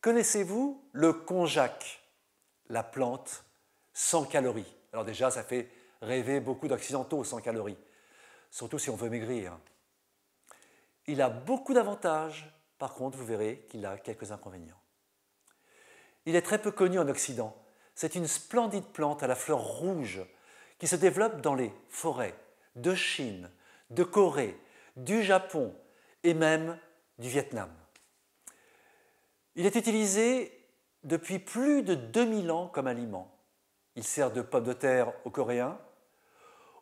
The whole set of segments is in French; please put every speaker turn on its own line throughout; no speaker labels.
Connaissez-vous le konjac, la plante sans calories? Alors déjà, ça fait rêver beaucoup d'occidentaux sans calories, surtout si on veut maigrir. Il a beaucoup d'avantages, par contre, vous verrez qu'il a quelques inconvénients. Il est très peu connu en Occident. C'est une splendide plante à la fleur rouge qui se développe dans les forêts de Chine, de Corée, du Japon et même du Vietnam. Il est utilisé depuis plus de 2000 ans comme aliment. Il sert de pomme de terre aux Coréens.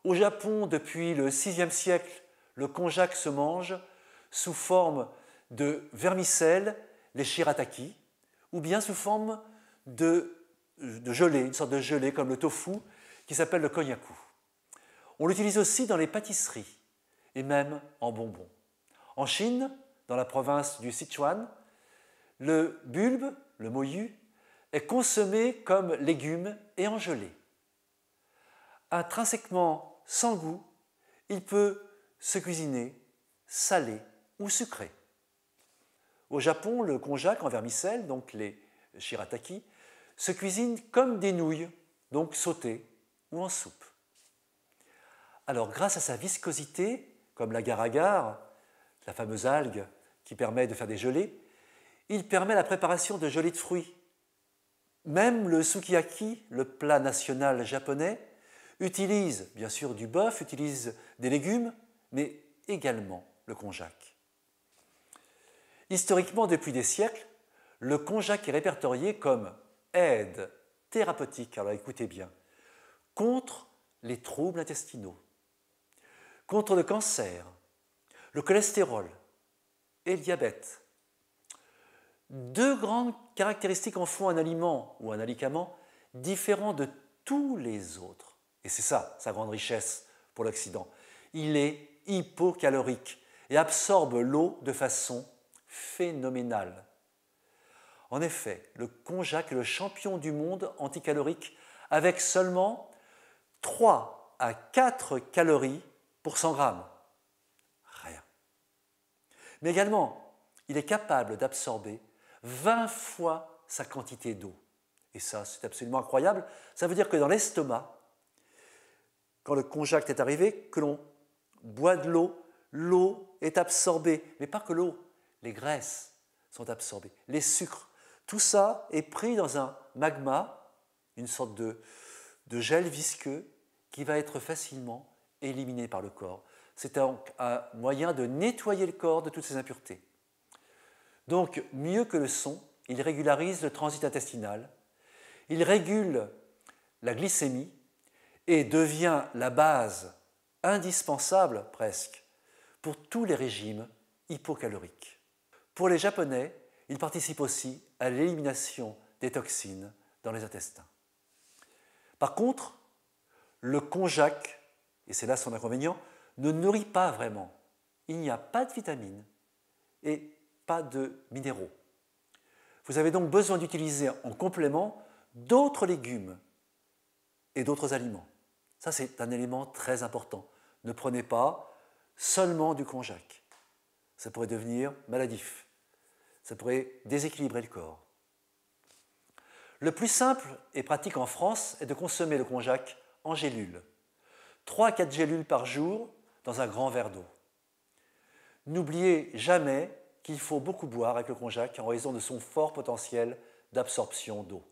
Au Japon, depuis le VIe siècle, le konjac se mange sous forme de vermicelle, les shirataki, ou bien sous forme de gelée, une sorte de gelée comme le tofu, qui s'appelle le konnyaku. On l'utilise aussi dans les pâtisseries, et même en bonbons. En Chine, dans la province du Sichuan, le bulbe, le moyu, est consommé comme légume et en gelée. Intrinsèquement sans goût, il peut se cuisiner salé ou sucré. Au Japon, le konjac en vermicelle, donc les shirataki, se cuisine comme des nouilles, donc sautées ou en soupe. Alors, grâce à sa viscosité, comme l'agar-agar, la fameuse algue qui permet de faire des gelées, il permet la préparation de gelées de fruits. Même le sukiyaki, le plat national japonais, utilise bien sûr du bœuf, utilise des légumes, mais également le konjac. Historiquement, depuis des siècles, le konjac est répertorié comme aide thérapeutique, alors écoutez bien, contre les troubles intestinaux, contre le cancer, le cholestérol et le diabète. Deux grandes caractéristiques en font un aliment ou un alicament différent de tous les autres. Et c'est ça, sa grande richesse pour l'Occident. Il est hypocalorique et absorbe l'eau de façon phénoménale. En effet, le konjac est le champion du monde anticalorique avec seulement 3 à 4 calories pour 100 grammes. Rien. Mais également, il est capable d'absorber 20 fois sa quantité d'eau. Et ça, c'est absolument incroyable. Ça veut dire que dans l'estomac, quand le konjac est arrivé, que l'on boit de l'eau, l'eau est absorbée. Mais pas que l'eau, les graisses sont absorbées, les sucres. Tout ça est pris dans un magma, une sorte de gel visqueux qui va être facilement éliminé par le corps. C'est un moyen de nettoyer le corps de toutes ces impuretés. Donc, mieux que le son, il régularise le transit intestinal, il régule la glycémie et devient la base indispensable presque pour tous les régimes hypocaloriques. Pour les Japonais, il participe aussi à l'élimination des toxines dans les intestins. Par contre, le konjac, et c'est là son inconvénient, ne nourrit pas vraiment. Il n'y a pas de vitamines et pas de minéraux. Vous avez donc besoin d'utiliser en complément d'autres légumes et d'autres aliments. Ça, c'est un élément très important. Ne prenez pas seulement du konjac. Ça pourrait devenir maladif. Ça pourrait déséquilibrer le corps. Le plus simple et pratique en France est de consommer le konjac en gélules. 3 à 4 gélules par jour dans un grand verre d'eau. N'oubliez jamais qu'il faut beaucoup boire avec le konjac en raison de son fort potentiel d'absorption d'eau.